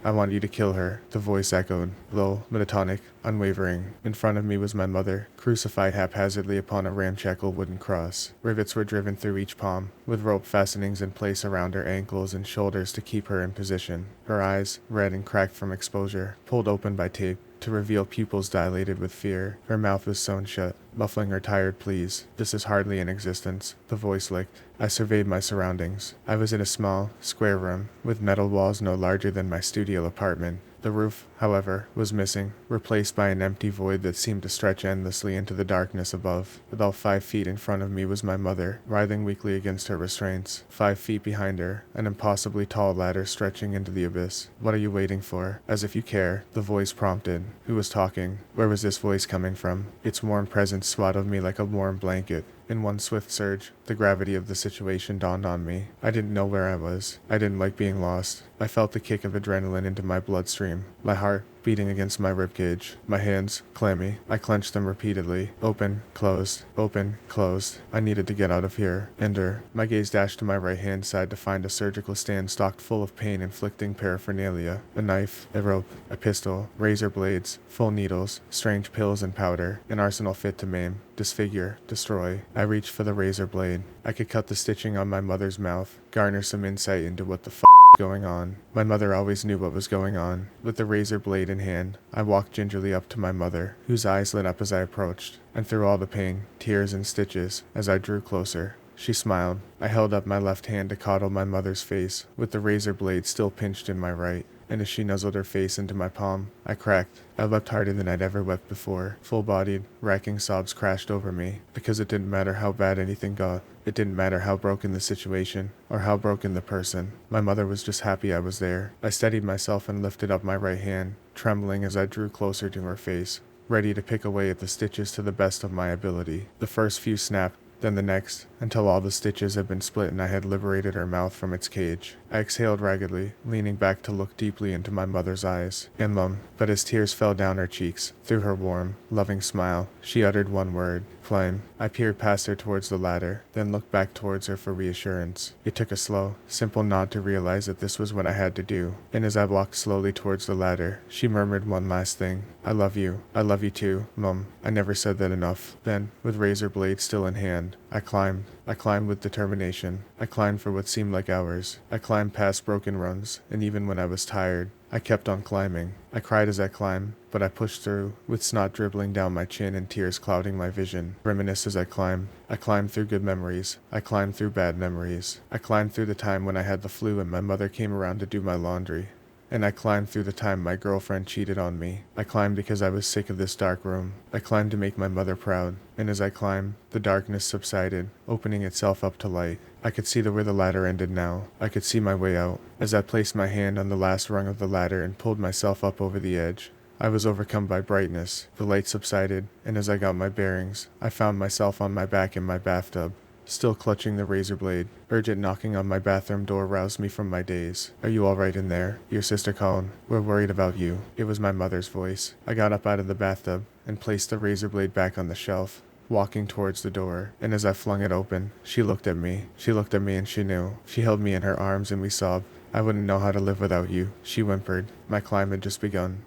I want you to kill her, the voice echoed, low, monotonic, unwavering. In front of me was my mother, crucified haphazardly upon a ramshackle wooden cross. Rivets were driven through each palm, with rope fastenings in place around her ankles and shoulders to keep her in position. Her eyes, red and cracked from exposure, pulled open by tape, to reveal pupils dilated with fear. Her mouth was sewn shut, muffling her tired pleas. This is hardly in existence, the voice licked. I surveyed my surroundings. I was in a small, square room, with metal walls no larger than my studio apartment. The roof, however, was missing, replaced by an empty void that seemed to stretch endlessly into the darkness above. About 5 feet in front of me was my mother, writhing weakly against her restraints. 5 feet behind her, an impossibly tall ladder stretching into the abyss. What are you waiting for? As if you care, the voice prompted. Who was talking? Where was this voice coming from? Its warm presence swaddled me like a warm blanket. In one swift surge, the gravity of the situation dawned on me. I didn't know where I was. I didn't like being lost. I felt the kick of adrenaline into my bloodstream, my heart beating against my ribcage, my hands clammy. I clenched them repeatedly. Open, closed, open, closed. I needed to get out of here. Ender. My gaze dashed to my right-hand side to find a surgical stand stocked full of pain-inflicting paraphernalia. A knife, a rope, a pistol, razor blades, full needles, strange pills and powder, an arsenal fit to maim, disfigure, destroy. I reached for the razor blade. I could cut the stitching on my mother's mouth, garner some insight into what the going on. My mother always knew what was going on. With the razor blade in hand, I walked gingerly up to my mother, whose eyes lit up as I approached, and through all the pain, tears and stitches, as I drew closer, she smiled. I held up my left hand to coddle my mother's face, with the razor blade still pinched in my right, and as she nuzzled her face into my palm, I cracked. I wept harder than I'd ever wept before. Full-bodied, racking sobs crashed over me, because it didn't matter how bad anything got. It didn't matter how broken the situation, or how broken the person. My mother was just happy I was there. I steadied myself and lifted up my right hand, trembling as I drew closer to her face, ready to pick away at the stitches to the best of my ability. The first few snapped, then the next, until all the stitches had been split and I had liberated her mouth from its cage. I exhaled raggedly, leaning back to look deeply into my mother's eyes. And but as tears fell down her cheeks, through her warm, loving smile, she uttered one word, flame. I peered past her towards the ladder, then looked back towards her for reassurance. It took a slow, simple nod to realize that this was what I had to do, and as I walked slowly towards the ladder, she murmured one last thing. I love you. I love you too, Mum. I never said that enough. Then, with razor blade still in hand, I climbed. I climbed with determination. I climbed for what seemed like hours. I climbed past broken runs, and even when I was tired, I kept on climbing. I cried as I climbed, but I pushed through, with snot dribbling down my chin and tears clouding my vision. Reminisce as I climbed. I climbed through good memories. I climbed through bad memories. I climbed through the time when I had the flu and my mother came around to do my laundry. And I climbed through the time my girlfriend cheated on me. I climbed because I was sick of this dark room. I climbed to make my mother proud. And as I climbed, the darkness subsided, opening itself up to light. I could see where the ladder ended now. I could see my way out. As I placed my hand on the last rung of the ladder and pulled myself up over the edge, I was overcome by brightness. The light subsided, and as I got my bearings, I found myself on my back in my bathtub, still clutching the razor blade. Urgent knocking on my bathroom door roused me from my daze. Are you all right in there? Your sister called. We're worried about you. It was my mother's voice. I got up out of the bathtub and placed the razor blade back on the shelf, walking towards the door, and as I flung it open, she looked at me. She looked at me and she knew. She held me in her arms and we sobbed. I wouldn't know how to live without you, she whimpered. My climb had just begun.